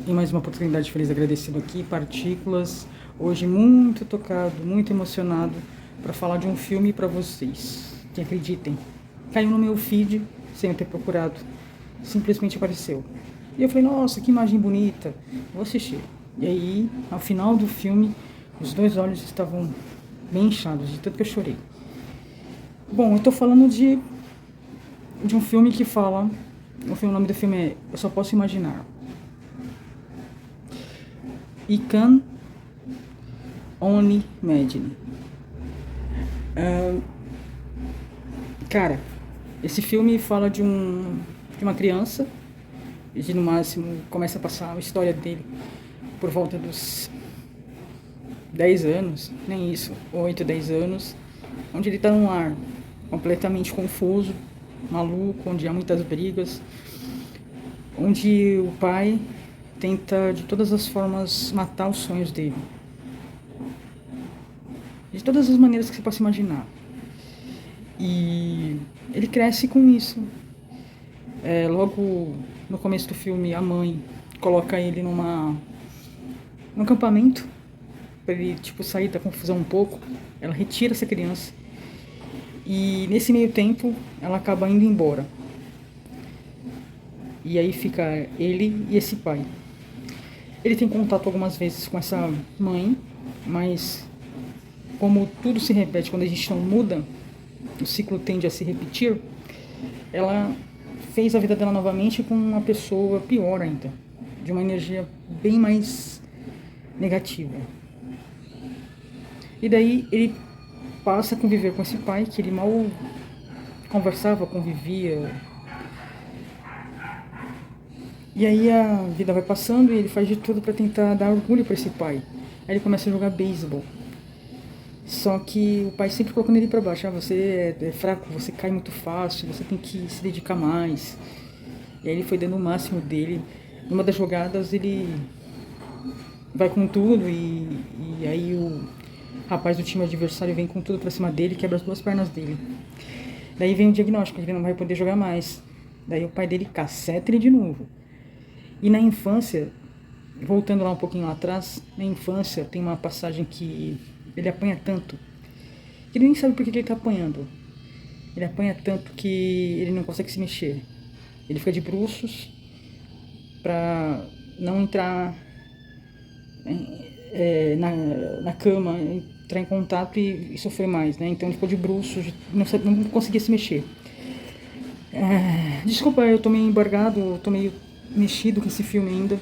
Em mais uma oportunidade feliz, agradecido aqui, Partículas. Hoje muito tocado, muito emocionado para falar de um filme para vocês. Que acreditem, caiu no meu feed sem eu ter procurado. Simplesmente apareceu. E eu falei, nossa, que imagem bonita, vou assistir. E aí, ao final do filme, os dois olhos estavam bem inchados, de tanto que eu chorei. Bom, eu tô falando de um filme que fala... O nome do filme é Eu Só Posso Imaginar. I Can Only Imagine. Cara, esse filme fala de uma criança, e no máximo começa a passar a história dele por volta dos 10 anos, nem isso, 8, 10 anos, onde ele está num lar completamente confuso, maluco, onde há muitas brigas, onde o pai tenta de todas as formas matar os sonhos dele. De todas as maneiras que você possa imaginar. E ele cresce com isso. Logo no começo do filme, a mãe coloca ele num acampamento para ele sair da confusão um pouco. Ela retira essa criança. E nesse meio tempo, ela acaba indo embora. E aí fica ele e esse pai. Ele tem contato algumas vezes com essa mãe, mas como tudo se repete quando a gente não muda, o ciclo tende a se repetir, ela fez a vida dela novamente com uma pessoa pior ainda, de uma energia bem mais negativa. E daí ele passa a conviver com esse pai, que ele mal conversava, convivia. E aí a vida vai passando e ele faz de tudo para tentar dar orgulho para esse pai. Aí ele começa a jogar beisebol. Só que o pai sempre colocando ele para baixo. Você é fraco, você cai muito fácil, você tem que se dedicar mais. E aí ele foi dando o máximo dele. Numa das jogadas ele vai com tudo e aí o rapaz do time adversário vem com tudo pra cima dele e quebra as duas pernas dele. Daí vem o diagnóstico que ele não vai poder jogar mais. Daí o pai dele caceta ele de novo. E na infância, voltando lá um pouquinho lá atrás, na infância tem uma passagem que ele apanha tanto que ele nem sabe por que ele tá apanhando. Ele apanha tanto que ele não consegue se mexer. Ele fica de bruços pra não entrar na cama, entrar em contato e sofrer mais, né? Então ele ficou de bruços, não conseguia se mexer. Desculpa, eu tô meio embargado, eu tô meio mexido com esse filme ainda.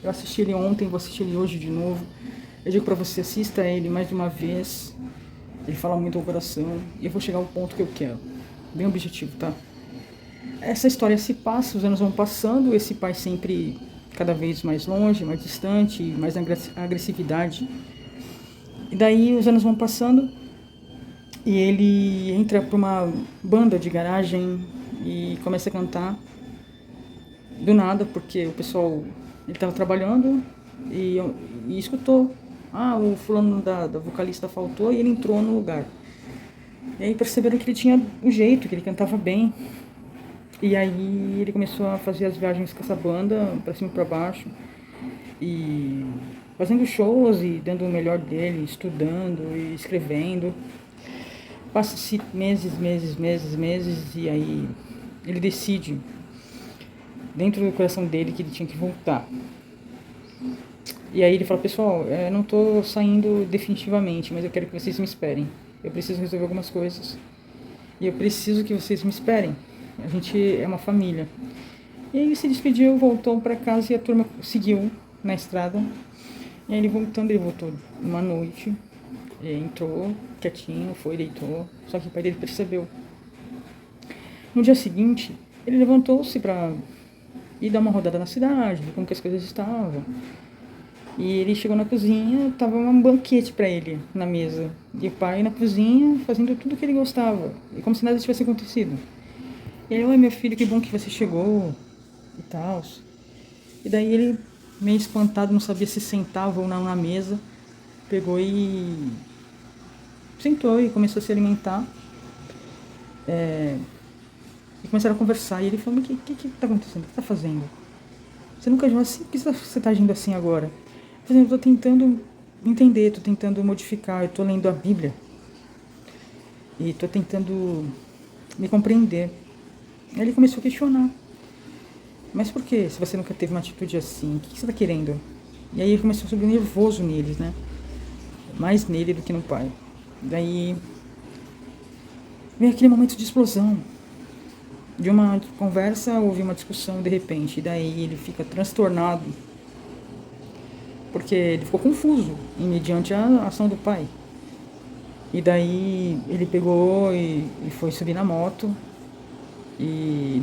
Eu assisti ele ontem, vou assistir ele hoje de novo. Eu digo pra você, assista ele mais de uma vez. Ele fala muito ao coração e eu vou chegar ao ponto que eu quero. Bem objetivo, tá? Essa história se passa, os anos vão passando, esse pai sempre cada vez mais longe, mais distante, mais agressividade. E daí os anos vão passando e ele entra pra uma banda de garagem e começa a cantar do nada, porque o pessoal, ele tava trabalhando e escutou, o fulano da vocalista faltou e ele entrou no lugar. E aí perceberam que ele tinha o jeito, que ele cantava bem. E aí ele começou a fazer as viagens com essa banda, pra cima e pra baixo, e fazendo shows e dando o melhor dele, estudando e escrevendo. Passa-se meses, e aí ele decide, dentro do coração dele, que ele tinha que voltar. E aí ele fala, pessoal, eu não tô saindo definitivamente, mas eu quero que vocês me esperem. Eu preciso resolver algumas coisas. E eu preciso que vocês me esperem. A gente é uma família. E aí ele se despediu, voltou para casa e a turma seguiu na estrada. E aí ele voltou uma noite. Ele entrou quietinho, foi, deitou. Só que o pai dele percebeu. No dia seguinte, ele levantou-se para ir dar uma rodada na cidade, ver como que as coisas estavam. E ele chegou na cozinha, tava um banquete para ele na mesa. E o pai na cozinha fazendo tudo que ele gostava. E como se nada tivesse acontecido. E aí, oi meu filho, que bom que você chegou e tal. E daí ele, meio espantado, não sabia se sentava ou não na mesa, pegou e sentou e começou a se alimentar. E começaram a conversar. E ele falou, mas o que tá acontecendo? O que tá fazendo? Você nunca agiu assim, por que você está agindo assim agora? Eu estou tentando entender, estou tentando modificar, eu estou lendo a Bíblia. E estou tentando me compreender. Aí ele começou a questionar. Mas por que, se você nunca teve uma atitude assim? O que você está querendo? E aí ele começou a subir nervoso neles, né? Mais nele do que no pai. Daí veio aquele momento de explosão. De uma conversa, houve uma discussão de repente. E daí ele fica transtornado. Porque ele ficou confuso mediante a ação do pai. E daí ele pegou e foi subir na moto e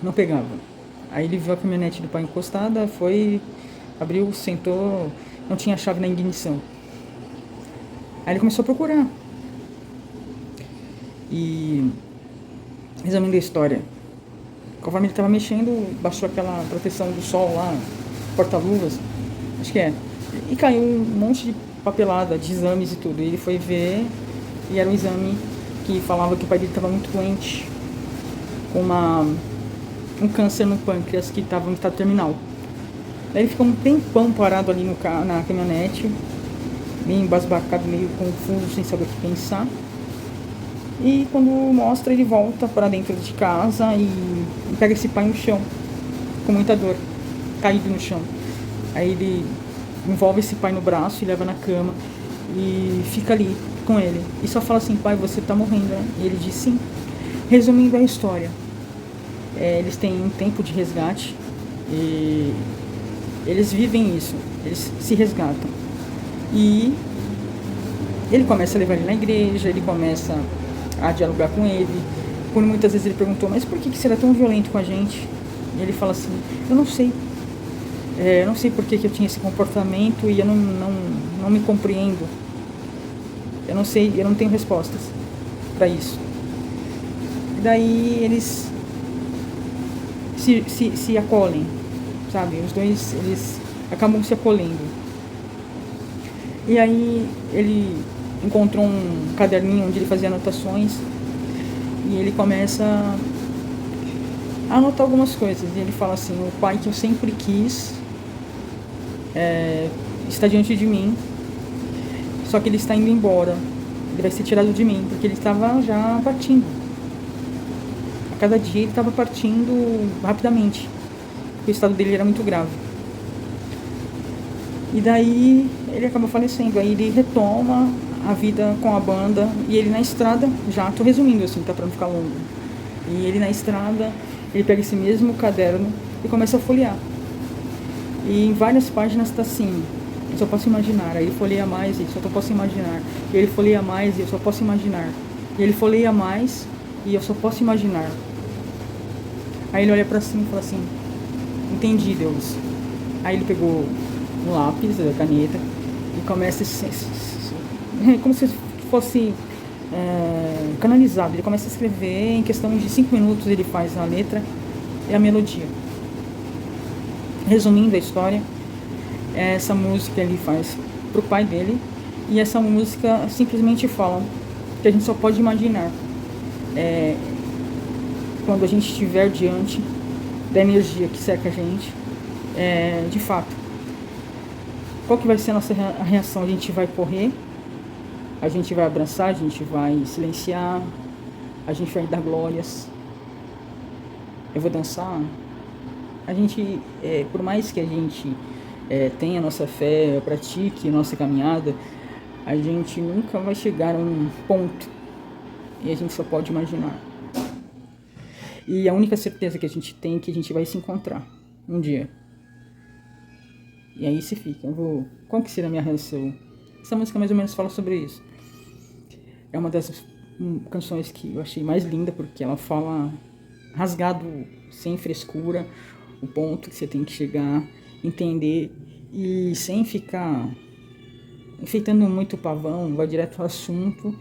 não pegava. Aí ele viu a caminhonete do pai encostada, foi, abriu, sentou, não tinha chave na ignição. Aí ele começou a procurar. E, resumindo a história, conforme ele estava mexendo, baixou aquela proteção do sol lá, porta-luvas, acho que é, e caiu um monte de papelada de exames e tudo. E ele foi ver e era um exame que falava que o pai dele estava muito doente, com um câncer no pâncreas que estava no estado terminal. Daí ele ficou um tempão parado ali na caminhonete, meio embasbacado, meio confuso, sem saber o que pensar. E quando mostra, ele volta para dentro de casa e pega esse pai no chão, com muita dor, caído no chão. Aí ele envolve esse pai no braço e leva na cama e fica ali com ele. E só fala assim: pai, você tá morrendo, né? E ele diz sim. Resumindo a história, eles têm um tempo de resgate e eles vivem isso, eles se resgatam. E ele começa a levar ele na igreja, ele começa a dialogar com ele. Por muitas vezes ele perguntou: mas por que você era tão violento com a gente? E ele fala assim: eu não sei. Eu não sei por que eu tinha esse comportamento e eu não me compreendo. Eu não sei, eu não tenho respostas para isso. E daí eles se acolhem, sabe? Os dois, eles acabam se acolhendo. E aí ele encontrou um caderninho onde ele fazia anotações e ele começa a anotar algumas coisas. E ele fala assim: o pai que eu sempre quis está diante de mim, só que ele está indo embora, ele vai ser tirado de mim, porque ele estava já partindo. A cada dia ele estava partindo rapidamente, porque o estado dele era muito grave. E daí ele acaba falecendo. Aí ele retoma a vida com a banda e ele na estrada, já tô resumindo assim, tá, pra não ficar longo. E ele na estrada, ele pega esse mesmo caderno e começa a folhear. E em várias páginas tá assim: eu só posso imaginar. Aí ele folheia mais e só posso imaginar. E ele folheia mais e eu só posso imaginar. E ele folheia mais e eu só posso imaginar. Aí ele olha pra cima e fala assim: entendi, Deus. Aí ele pegou um lápis, a caneta, e começa como se fosse canalizado. Ele começa a escrever, em questão de 5 minutos ele faz a letra e a melodia. Resumindo a história, essa música ele faz pro pai dele, e essa música simplesmente fala que a gente só pode imaginar quando a gente estiver diante da energia que cerca a gente, de fato. Qual que vai ser a nossa reação? A gente vai correr, a gente vai abraçar, a gente vai silenciar, a gente vai dar glórias, eu vou dançar. A gente, por mais que a gente tenha a nossa fé, pratique a nossa caminhada, a gente nunca vai chegar a um ponto, e a gente só pode imaginar. E a única certeza que a gente tem é que a gente vai se encontrar um dia. E aí se fica, qual que será a minha reação? Essa música mais ou menos fala sobre isso. É uma das canções que eu achei mais linda, porque ela fala rasgado, sem frescura, o ponto que você tem que chegar, entender, e sem ficar enfeitando muito o pavão, vai direto ao assunto.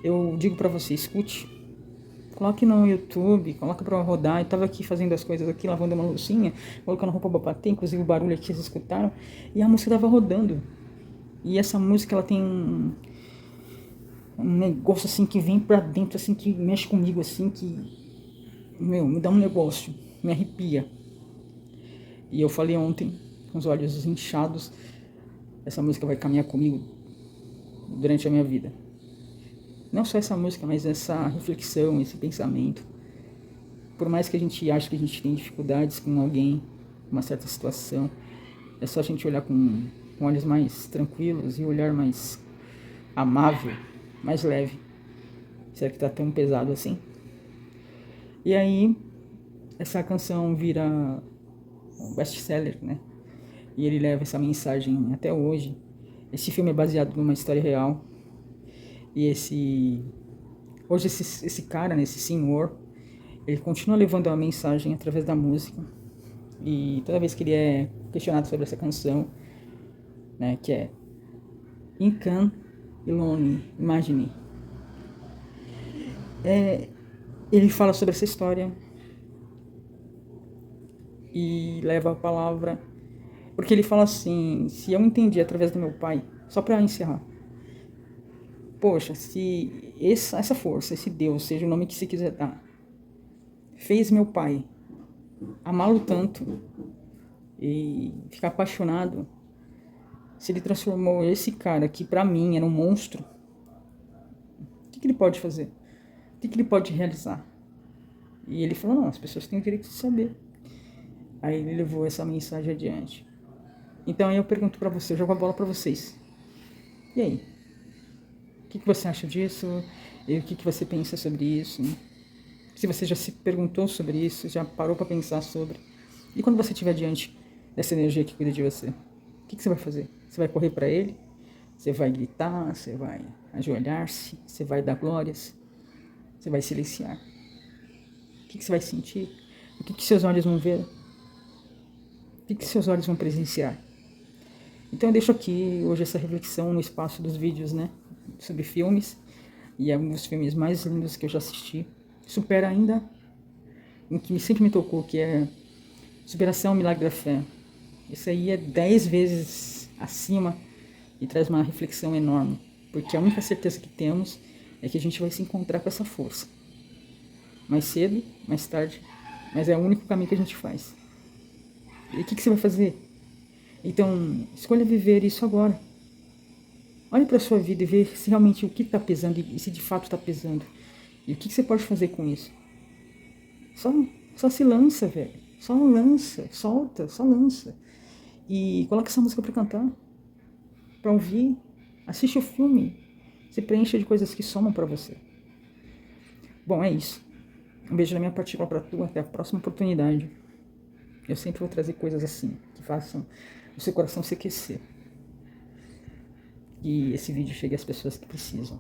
Eu digo pra você: escute, coloque no YouTube, coloca pra rodar. Eu tava aqui fazendo as coisas aqui, lavando uma loucinha, colocando roupa pra bater, inclusive o barulho aqui vocês escutaram, e a música tava rodando. E essa música, ela tem um negócio assim que vem pra dentro, assim, que mexe comigo, assim, que, me dá um negócio, me arrepia. E eu falei ontem, com os olhos inchados, essa música vai caminhar comigo durante a minha vida. Não só essa música, mas essa reflexão, esse pensamento. Por mais que a gente ache que a gente tem dificuldades com alguém, uma certa situação, é só a gente olhar com olhos mais tranquilos e olhar mais amável, mais leve. Será que tá tão pesado assim? E aí, essa canção vira um best-seller, né? E ele leva essa mensagem até hoje. Esse filme é baseado numa história real. E hoje esse cara, né, esse senhor, ele continua levando a mensagem através da música. E toda vez que ele é questionado sobre essa canção, né, que é In Can Ilone Imagine, ele fala sobre essa história e leva a palavra, porque ele fala assim: se eu entendi através do meu pai, só para encerrar, poxa, se essa força, esse Deus, seja o nome que você quiser dar, fez meu pai amá-lo tanto e ficar apaixonado, se ele transformou esse cara que pra mim era um monstro, o que ele pode fazer? O que ele pode realizar? E ele falou: não, as pessoas têm o direito de saber. Aí ele levou essa mensagem adiante. Então aí eu pergunto pra você, eu jogo a bola pra vocês. E aí? O que você acha disso? E o que você pensa sobre isso? Se você já se perguntou sobre isso, já parou pra pensar sobre. E quando você estiver diante dessa energia que cuida de você, o que você vai fazer? Você vai correr pra ele? Você vai gritar? Você vai ajoelhar-se? Você vai dar glórias? Você vai silenciar? O que você vai sentir? O que seus olhos vão ver? O que seus olhos vão presenciar? Então eu deixo aqui hoje essa reflexão no espaço dos vídeos, né? Sobre filmes. E é um dos filmes mais lindos que eu já assisti. Supera ainda o que sempre me tocou, que é Superação, Milagre da Fé. Isso aí é 10 vezes acima e traz uma reflexão enorme. Porque a única certeza que temos é que a gente vai se encontrar com essa força. Mais cedo, mais tarde, mas é o único caminho que a gente faz. E o que você vai fazer? Então, escolha viver isso agora. Olhe para a sua vida e veja se realmente o que está pesando e se de fato está pesando. E o que você pode fazer com isso? Só se lança, velho. Só lança, solta, só lança. E coloca essa música para cantar, para ouvir. Assiste o filme. Se preencha de coisas que somam para você. Bom, é isso. Um beijo da minha partícula para tu. Até a próxima oportunidade. Eu sempre vou trazer coisas assim, que façam o seu coração se aquecer. E esse vídeo chegue às pessoas que precisam.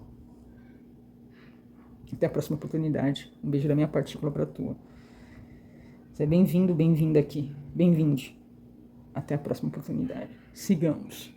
Até a próxima oportunidade. Um beijo da minha partícula para tua. Você é bem-vindo, bem-vinda aqui. Bem-vinde. Até a próxima oportunidade. Sigamos.